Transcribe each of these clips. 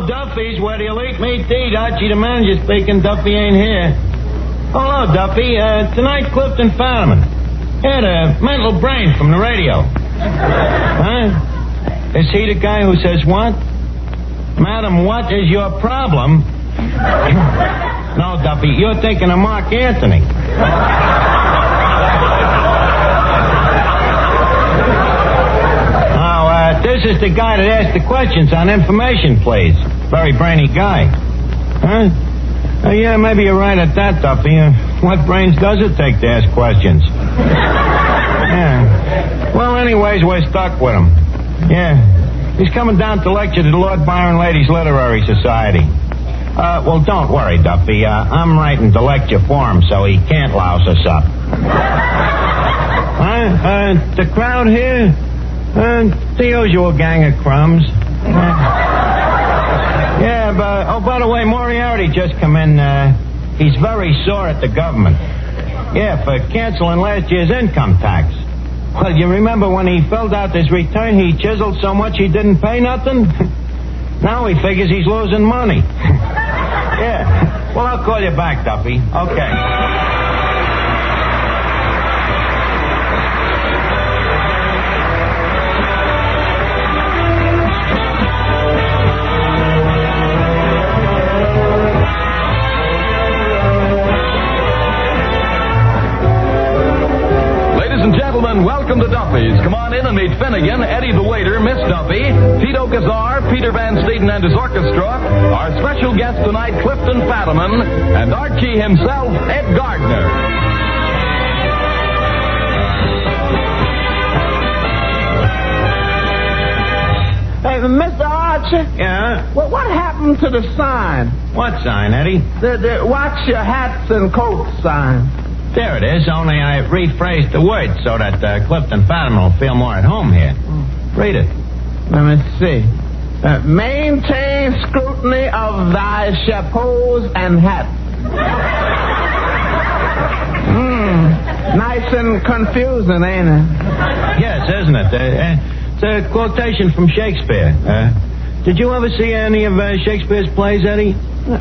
Hello, Duffy's, where the elite meet the eat. Archie, the manager speaking. Duffy ain't here. Hello, Duffy. Tonight's Clifton Finnegan. Yeah, the mental brain from the radio. Huh? Is he the guy who says what? Madam, what is your problem? No, Duffy, you're thinking of Mark Anthony. This is the guy that asked the questions on information, please. Very brainy guy. Huh? Yeah, maybe you're right at that, Duffy. What brains does it take to ask questions? Yeah. Well, anyways, we're stuck with him. Yeah. He's coming down to lecture to the Lord Byron Ladies Literary Society. Well, don't worry, Duffy. I'm writing the lecture for him, so he can't louse us up. The crowd here? The usual gang of crumbs. Yeah, but, oh, by the way, Moriarty just come in. He's very sore at the government. Yeah, for canceling last year's income tax. Well, you remember when he filled out his return, he chiseled so much he didn't pay nothing? Now he figures he's losing money. Yeah. Well, I'll call you back, Duffy. Okay. Welcome to Duffy's. Come on in and meet Finnegan, Eddie the waiter, Miss Duffy, Tito Gazar, Peter Van Steeden and his orchestra, our special guest tonight, Clifton Fadiman, and Archie himself, Ed Gardner. Hey, Mr. Archie? Yeah? Well, what happened to the sign? What sign, Eddie? The watch your hats and coats sign. There it is, only I rephrased the words so that Clifton Fadiman will feel more at home here. Read it. Let me see. Maintain scrutiny of thy chapeaus and hats. Nice and confusing, ain't it? Yes, isn't it? It's a quotation from Shakespeare. Did you ever see any of Shakespeare's plays, Eddie?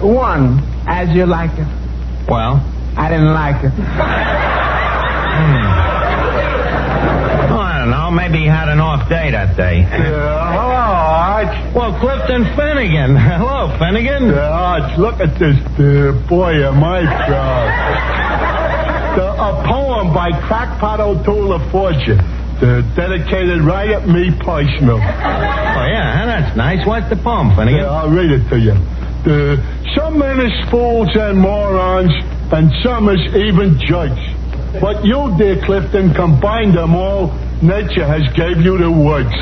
One, As You Like It. Well? I didn't like it. Oh, I don't know. Maybe he had an off day that day. Hello, Arch. Well, Clifton Finnegan. Hello, Finnegan. Arch, look at this. Boy, am I proud. A poem by Crackpot O'Toole of Fortune. Dedicated right at me personal. Oh, yeah, that's nice. What's the poem, Finnegan? Yeah, I'll read it to you. Some men is fools and morons, and some is even judge. But you, dear Clifton, combined them all. Nature has gave you the woods.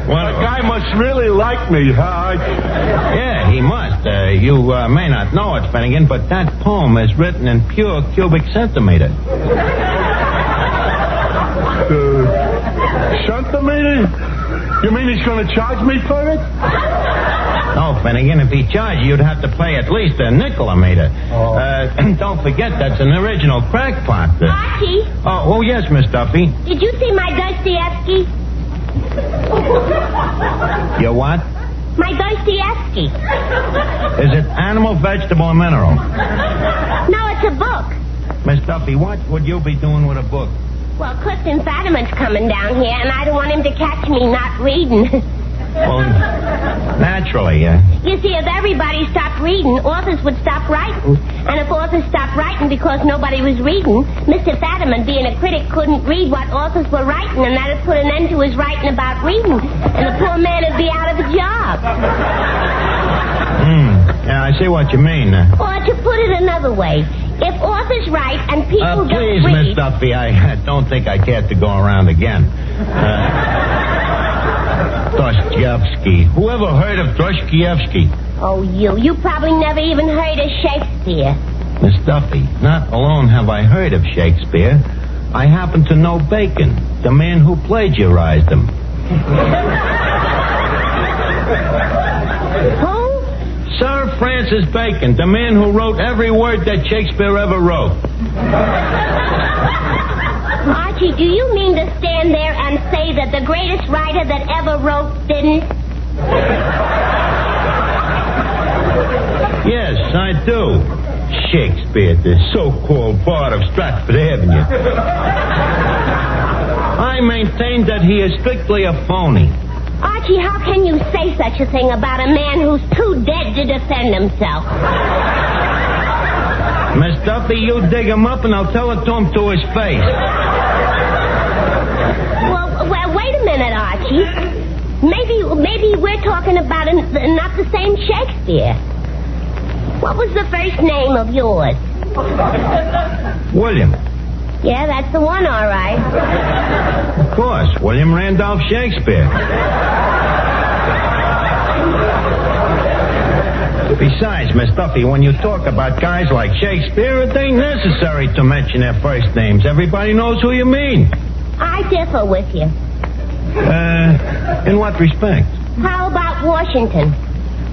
Well, the guy must really like me, huh? Yeah, he must. You may not know it, Finnegan, but that poem is written in pure cubic centimeter. Centimeter? You mean he's going to charge me for it? No, Finnegan, if he charged you, you'd have to pay at least a nickel a meter. Oh. Don't forget, that's an original crackpot. Archie? Oh, yes, Miss Duffy. Did you see my Dostoevsky? Your what? My Dostoevsky. Is it animal, vegetable, or mineral? No, it's a book. Miss Duffy, what would you be doing with a book? Well, Clifton Fadiman's coming down here, and I don't want him to catch me not reading. Well, naturally, You see, if everybody stopped reading, authors would stop writing. And if authors stopped writing because nobody was reading, Mr. Fadiman, being a critic, couldn't read what authors were writing, and that would put an end to his writing about reading. And the poor man would be out of a job. Yeah, I see what you mean. Or to put it another way, if authors write and people please, don't read... Miss Duffy, I don't think I care to go around again. Dostoevsky. Whoever heard of Dostoevsky? Oh, you probably never even heard of Shakespeare. Miss Duffy, not alone have I heard of Shakespeare, I happen to know Bacon, the man who plagiarized him. Who? Sir Francis Bacon, the man who wrote every word that Shakespeare ever wrote. Archie, do you mean to stand there and say that the greatest writer that ever wrote didn't? Yes, I do. Shakespeare, the so-called bard of Stratford Avenue. I maintain that he is strictly a phony. Archie, how can you say such a thing about a man who's too dead to defend himself? Miss Duffy, you dig him up and I'll tell it to him to his face. Well, wait a minute, Archie. Maybe we're talking about not the same Shakespeare. What was the first name of yours? William. Yeah, that's the one, all right. Of course, William Randolph Shakespeare. Besides, Miss Duffy, when you talk about guys like Shakespeare, it ain't necessary to mention their first names. Everybody knows who you mean. I differ with you. In what respect? How about Washington?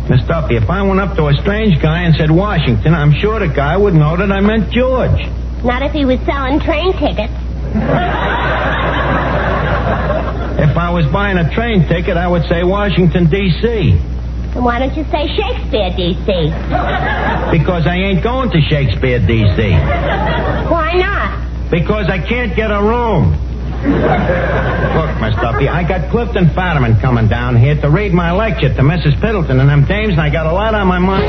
Miss Duffy, if I went up to a strange guy and said Washington, I'm sure the guy would know that I meant George. Not if he was selling train tickets. If I was buying a train ticket, I would say Washington, D.C. Then why don't you say Shakespeare, D.C.? Because I ain't going to Shakespeare, D.C. Why not? Because I can't get a room. Look, Miss Duffy, I got Clifton Finnegan coming down here to read my lecture to Mrs. Piddleton and them dames, and I got a lot on my mind.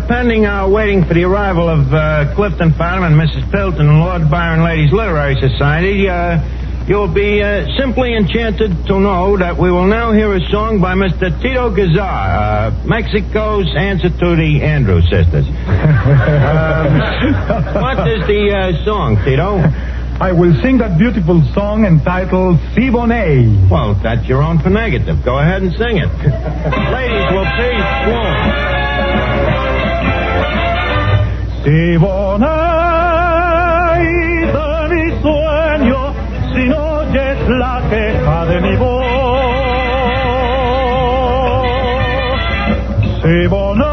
Pending our waiting for the arrival of Clifton Finnegan, Mrs. Piddleton, and Lord Byron Ladies Literary Society, you'll be simply enchanted to know that we will now hear a song by Mr. Tito Gazar, Mexico's answer to the Andrews sisters. What is the song, Tito? I will sing that beautiful song entitled Si Bonet. Well, that's your own for negative. Go ahead and sing it. Ladies will please swarm. Si bonai de mi sueño, si no oyes la queja de mi voz. Si bonai,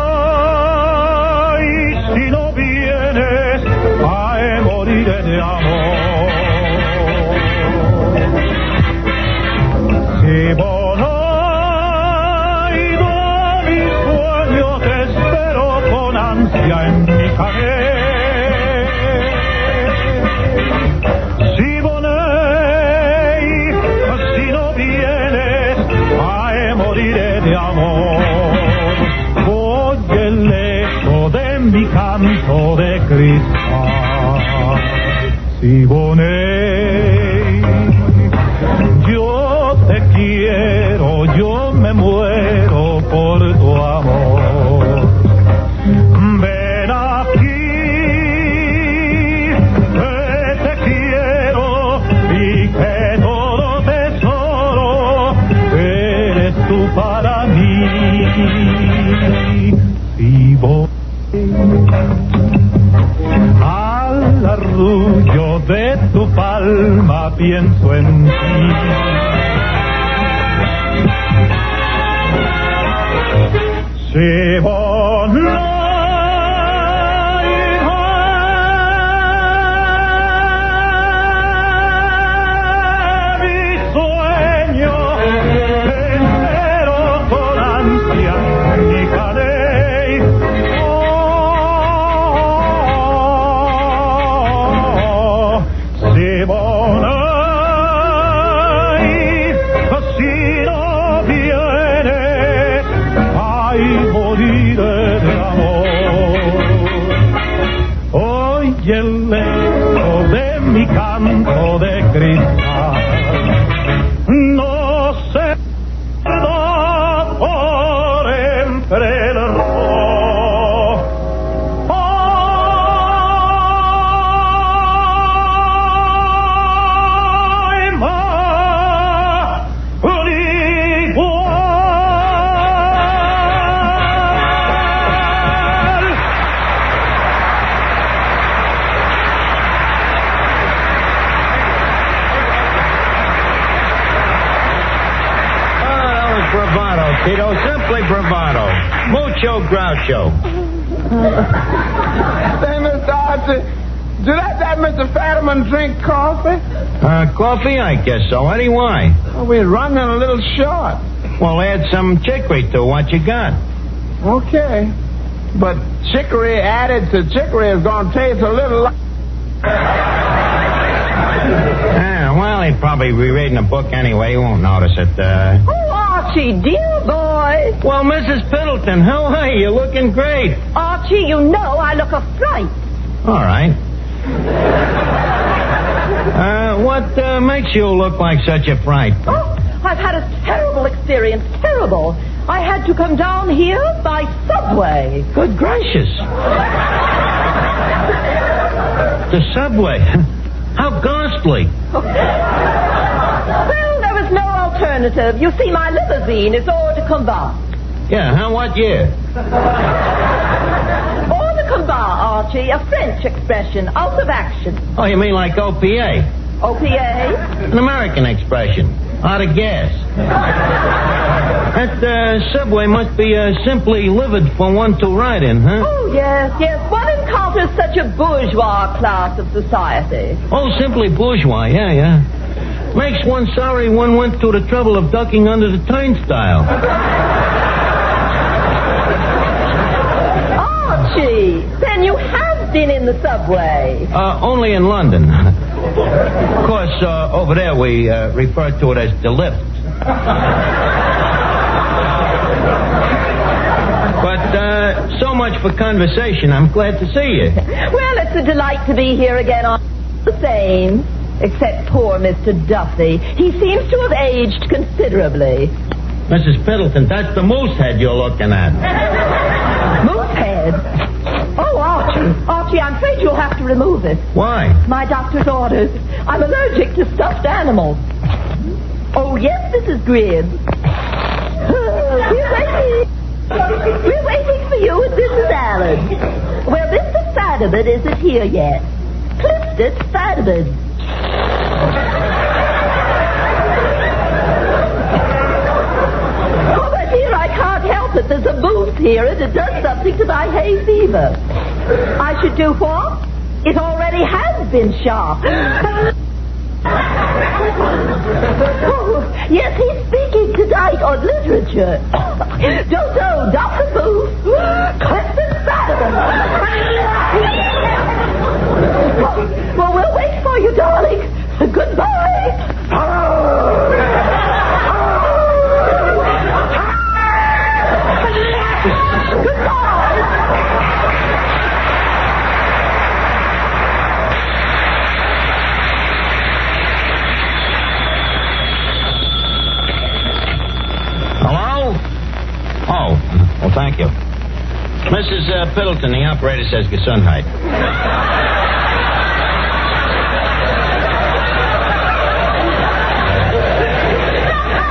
si no vienes, ay, moriré de amor. Si bonai de mi sueño, te espero con ansia en mi cabeza. Si bonai, si no vienes, ay, moriré de amor. Oye el eco de mi canto de cristal. Si bonai, yo te quiero, yo me muero por tu amor. Ven aquí, te quiero. para mí. Si voy al arrullo de tu palma, pienso en ti. Si voy canto de cristal, no se da por entre el rojo. Ay, ma, igual. Bravado, Tito. Simply bravado. Mucho groucho. Say, Mr. Archie, do that Mr. Fadiman drink coffee? Coffee? I guess so. Eddie, why? Oh, we're running a little short. Well, add some chicory to what you got. Okay. But chicory added to chicory is going to taste a little like... Well, he'd probably be reading a book anyway. He won't notice it. Oh, Archie, dear boy. Well, Mrs. Piddleton, how are you? You're looking great. Archie, you know I look a fright. All right. What makes you look like such a fright? Oh, I've had a terrible experience. Terrible. I had to come down here by subway. Good gracious. The subway? How ghastly. Well, there was no alternative. You see, my limousine is hors de combat. Yeah, what year? Hors de combat, Archie, a French expression, out of action. Oh, you mean like OPA? OPA? An American expression. Out of gas. That subway must be simply livid for one to ride in, huh? Oh, yes. One encounters such a bourgeois class of society. Oh, simply bourgeois, yeah. Makes one sorry one went to the trouble of ducking under the turnstile. Archie, then you have been in the subway. Only in London. Of course, over there we refer to it as the lift. But so much for conversation. I'm glad to see you. Well, it's a delight to be here again. All the same, except poor Mr. Duffy. He seems to have aged considerably. Mrs. Piddleton, that's the moose head you're looking at. Moose head? Oh, Archie, I'm afraid you'll have to remove it. Why? My doctor's orders. I'm allergic to stuffed animals. Oh, yes, Mrs. Gribb. We're waiting for you and Mrs. Allen. Well, Mr. Fadiman isn't here yet. Clifton Finnegan. Oh, my dear, I can't help it. There's a moose here, and it does something to my hay fever. I should do what? It already has been shot. Oh, yes, he's speaking tonight on literature. Don't know, Dr. Booth. Clifton Finnegan. Well, we'll wait for you, darling. Goodbye. Goodbye. Oh, well, thank you. Mrs. Piddleton, the operator says Gesundheit.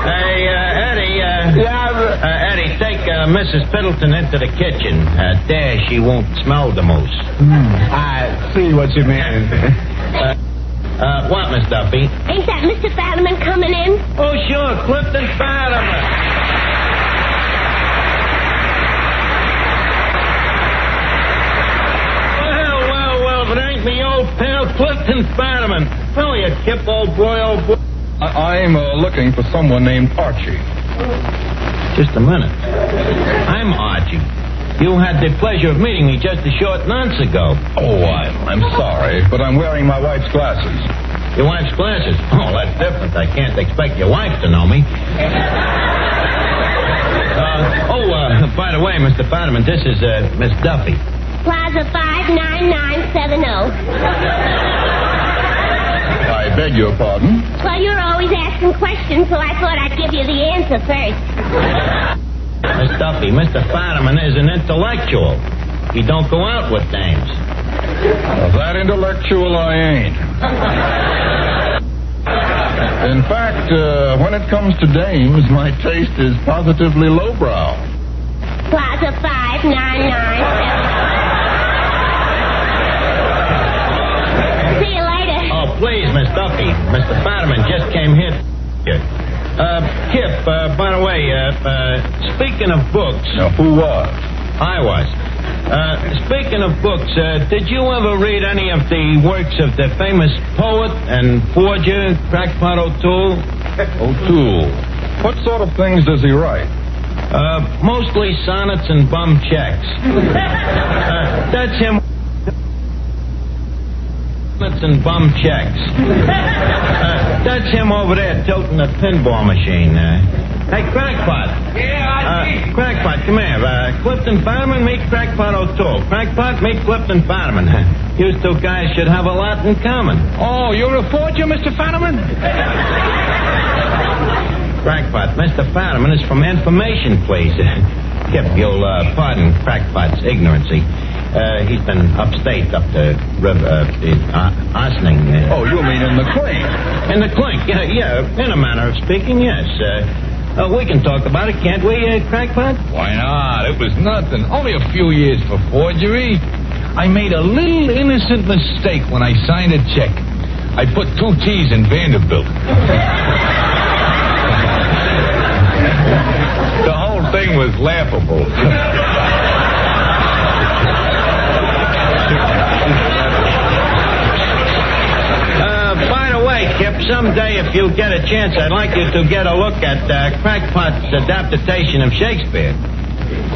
Hey, Eddie. Yeah, Eddie, take Mrs. Piddleton into the kitchen. There she won't smell the most. I see what you mean. What, Miss Duffy? Ain't that Mr. Fadiman coming in? Oh, sure, Clifton Fadiman. Well, if it ain't me old pal, Clifton Finnegan. Well, you Kip, old boy, old boy. I'm looking for someone named Archie. Just a minute. I'm Archie. You had the pleasure of meeting me just a short nonce ago. Oh, I'm sorry, but I'm wearing my wife's glasses. Your wife's glasses? Oh, that's different. I can't expect your wife to know me. By the way, Mr. Fadiman, this is Miss Duffy. Plaza 59970. I beg your pardon? Well, you're always asking questions, so I thought I'd give you the answer first. Miss Duffy, Mr. Fadiman is an intellectual. He don't go out with dames. Well, that intellectual I ain't. In fact, when it comes to dames, my taste is positively lowbrow. Plaza 59970. See you later. Oh, please, Miss Duffy. Mr. Fadiman just came here. Kip, by the way, speaking of books... Now, who was? I was. Speaking of books, did you ever read any of the works of the famous poet and forger, Crackpot O'Toole? O'Toole. What sort of things does he write? Mostly sonnets and bum checks. That's him. Sonnets and bum checks. That's him over there tilting the pinball machine. Hey, Crackpot. Yeah, Archie. Crackpot, come here. Clifton Fadiman, meet Crackpot O'Toole. Crackpot, meet Clifton Fadiman. You two guys should have a lot in common. Oh, you're a forger, Mr. Fadiman? Crackpot, Mr. Fadiman is from information, please. Kip, you'll pardon Crackpot's ignorancy. He's been upstate, up the river, Ossining. Oh, you mean in the clink? In the clink, yeah, in a manner of speaking, yes. We can talk about it, can't we, Crackpot? Why not? It was nothing. Only a few years for forgery. I made a little innocent mistake when I signed a check. I put 2 T's in Vanderbilt. The whole thing was laughable. By the way, Kip, someday if you get a chance, I'd like you to get a look at Crackpot's adaptation of Shakespeare.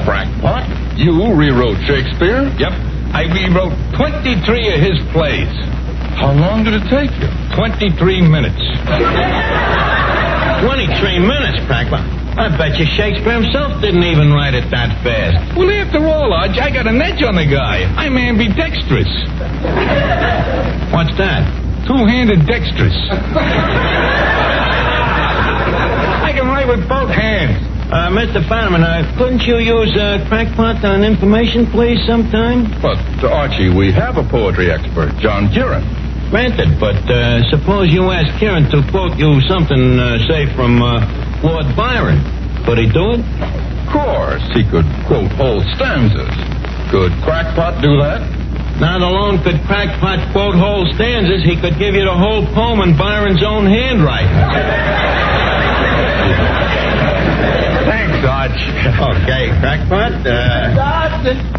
Crackpot? You rewrote Shakespeare? Yep. I rewrote 23 of his plays. How long did it take you? 23 minutes. 23 minutes, Crackpot. I bet you Shakespeare himself didn't even write it that fast. Well, after all, Archie, I got an edge on the guy. I'm ambidextrous. What's that? Two-handed dexterous. I can write with both hands. Mr. Fadiman, couldn't you use Crackpot on information, please, sometime? But, Archie, we have a poetry expert, John Kieran. Granted, but suppose you ask Kieran to quote you something, say, from Lord Byron. Could he do it? Of course, he could quote whole stanzas. Could Crackpot do that? Not alone could Crackpot quote whole stanzas, he could give you the whole poem in Byron's own handwriting. Thanks, Arch. Okay, Crackpot.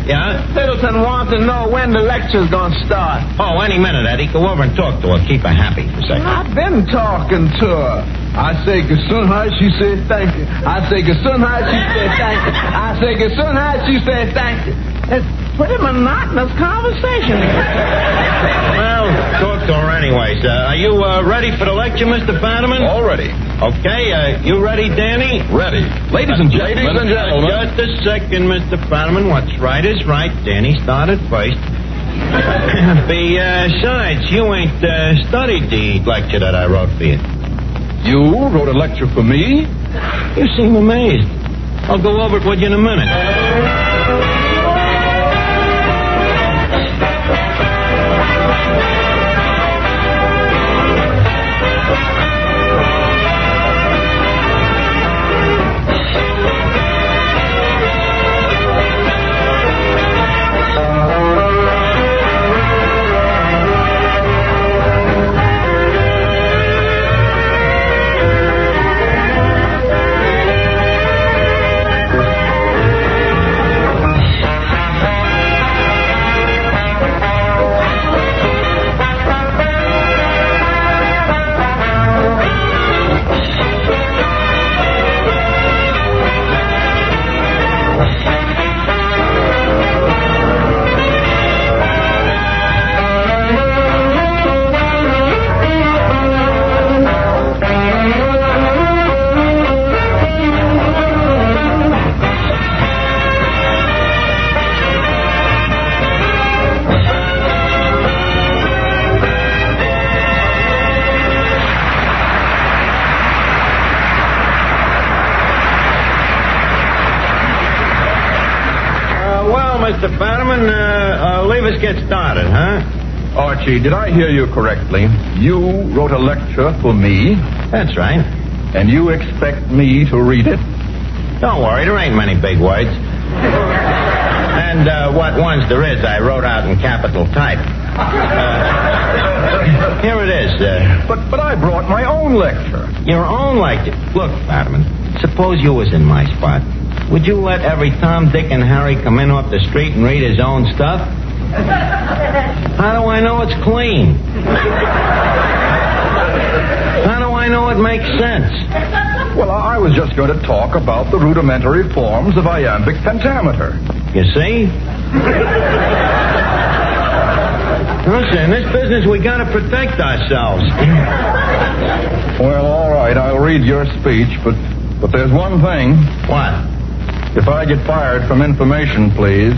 Yeah? Piddleton wants to know when the lecture's going to start. Oh, any minute, Eddie. Go over and talk to her. Keep her happy for a second. I've been talking to her. I say, Gesunheit, she said thank you. I say, Gesunheit, she said thank you. I say, Gesunheit, she said thank you. It's pretty monotonous conversation. Well, talk to her anyways. Are you ready for the lecture, Mr. Fadiman? All ready. Okay, you ready, Danny? Ready. Ladies and gentlemen. Just a second, Mr. Fadiman. What's right is right. Danny started first. Besides, you ain't studied the lecture that I wrote for you. You wrote a lecture for me? You seem amazed. I'll go over it with you in a minute. Mr. Fadiman, leave us get started, huh? Archie, did I hear you correctly? You wrote a lecture for me, That's right. and you expect me to read it? Don't worry, there ain't many big words. And what ones there is, I wrote out in capital type. Here it is. But I brought my own lecture. Your own lecture. Look, Fadiman, suppose you was in my spot. Would you let every Tom, Dick, and Harry come in off the street and read his own stuff? How do I know it's clean? How do I know it makes sense? Well, I was just going to talk about the rudimentary forms of iambic pentameter. You see? Listen, in this business, we gotta protect ourselves. Well, all right, I'll read your speech, but there's one thing. What? If I get fired from information, please,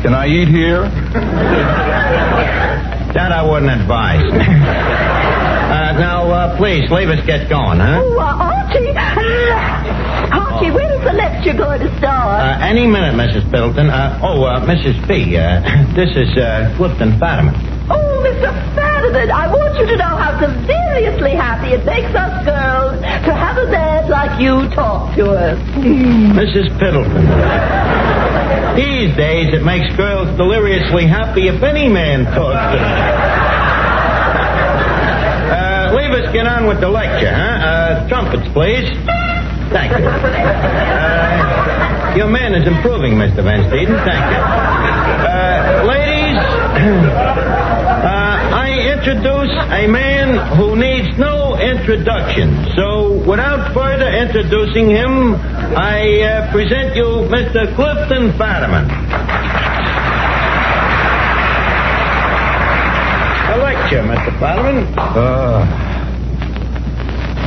can I eat here? That I wouldn't advise. Now, please, leave us get going, huh? Oh, Archie! Archie, when is the lecture going to start? Any minute, Mrs. Piddleton. Mrs. P., this is Clifton Finnegan. Oh, Mr. Fadiman, I want you to know how seriously happy it makes us girls to have a man like you talk to us. Mrs. Piddleton. These days, it makes girls deliriously happy if any man talks to them. Leave us get on with the lecture, huh? Trumpets, please. Thank you. Your man is improving, Mr. Van Steeden. Thank you. Ladies, I introduce a man who needs no introduction. So, without further introducing him, I present you Mr. Clifton Fadiman. A lecture, Mr. Fadiman.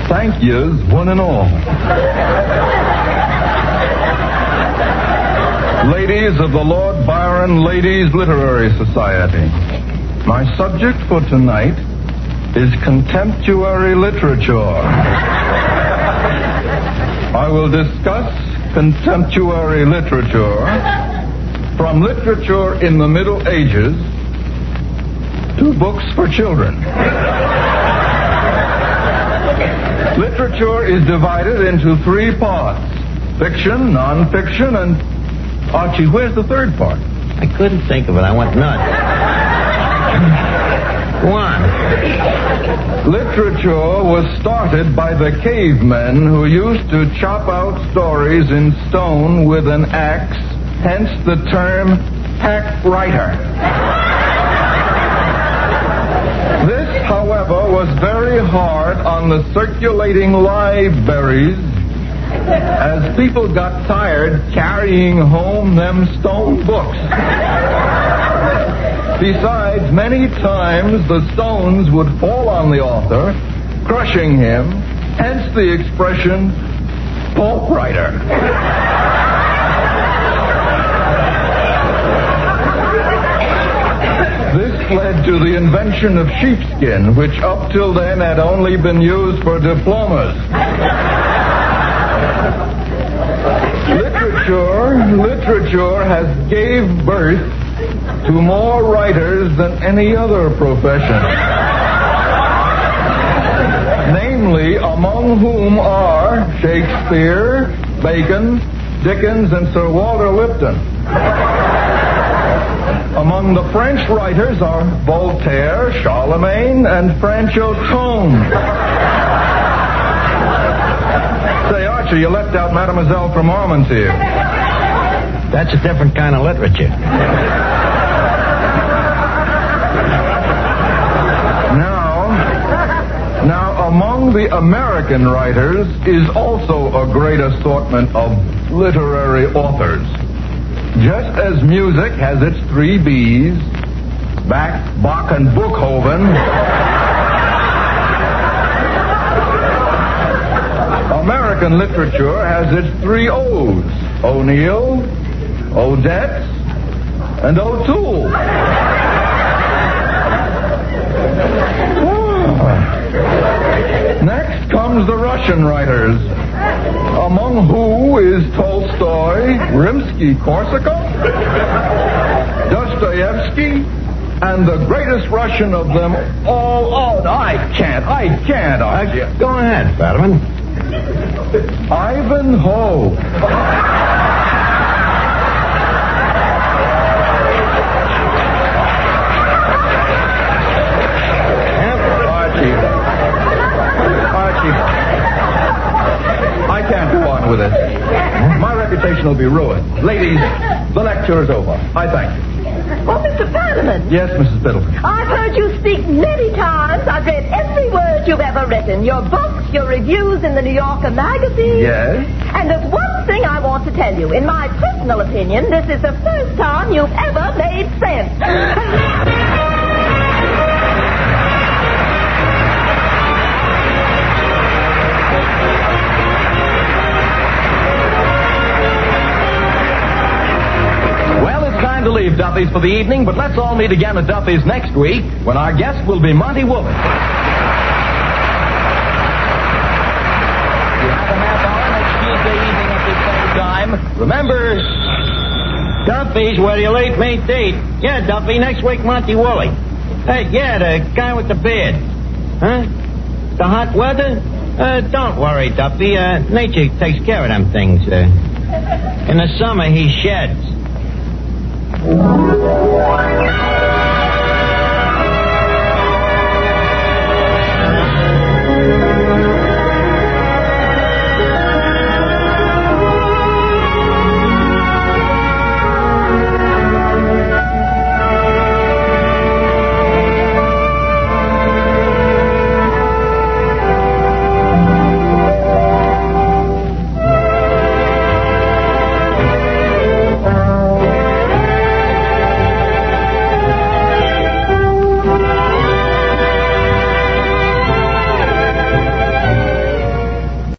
Thank yous, one and all. Ladies of the Lord Byron Ladies Literary Society, my subject for tonight is contemporary literature. I will discuss contemporary literature from literature in the Middle Ages to books for children. Literature is divided into three parts: fiction, non-fiction, and... Archie, where's the third part? I couldn't think of it. I went nuts. Go on. Literature was started by the cavemen who used to chop out stories in stone with an axe, hence the term hack writer. This, however, was very hard on the circulating libraries, as people got tired carrying home them stone books. Besides, many times the stones would fall on the author, crushing him, hence the expression pulp writer. This led to the invention of sheepskin, which up till then had only been used for diplomas. Literature has gave birth to more writers than any other profession. Namely, among whom are Shakespeare, Bacon, Dickens, and Sir Walter Lipton. Among the French writers are Voltaire, Charlemagne, and Francho Tone. Say, Archie, you left out Mademoiselle from Armentières. That's a different kind of literature. Now, among the American writers is also a great assortment of literary authors. Just as music has its three B's, Bach, and Bookhoven, American literature has its three O's: O'Neill, Odette, and O'Toole. Next comes the Russian writers, among who is Tolstoy, Rimsky-Korsakov, Dostoevsky, and the greatest Russian of them all. Oh, I can't, Archie. Go ahead, Fadiman. Ivanhoe. Archie, I can't go on with it. My reputation will be ruined. Ladies, the lecture is over. I thank you. Oh, Mr. Fadiman. Yes, Mrs. Biddle. I've heard you speak many times. I've read every word you've ever written. Your books, your reviews in the New Yorker magazine. Yes? And there's one thing I want to tell you. In my personal opinion, this is the first time you've ever made sense. To leave Duffy's for the evening, but let's all meet again at Duffy's next week when our guest will be Monty Woolley. You have a half hour next Tuesday evening at this same time. Remember, Duffy's where your late mate date. Yeah, Duffy, next week, Monty Woolley. Hey, yeah, the guy with the beard. Huh? The hot weather? Don't worry, Duffy. Nature takes care of them things. In the summer, he sheds.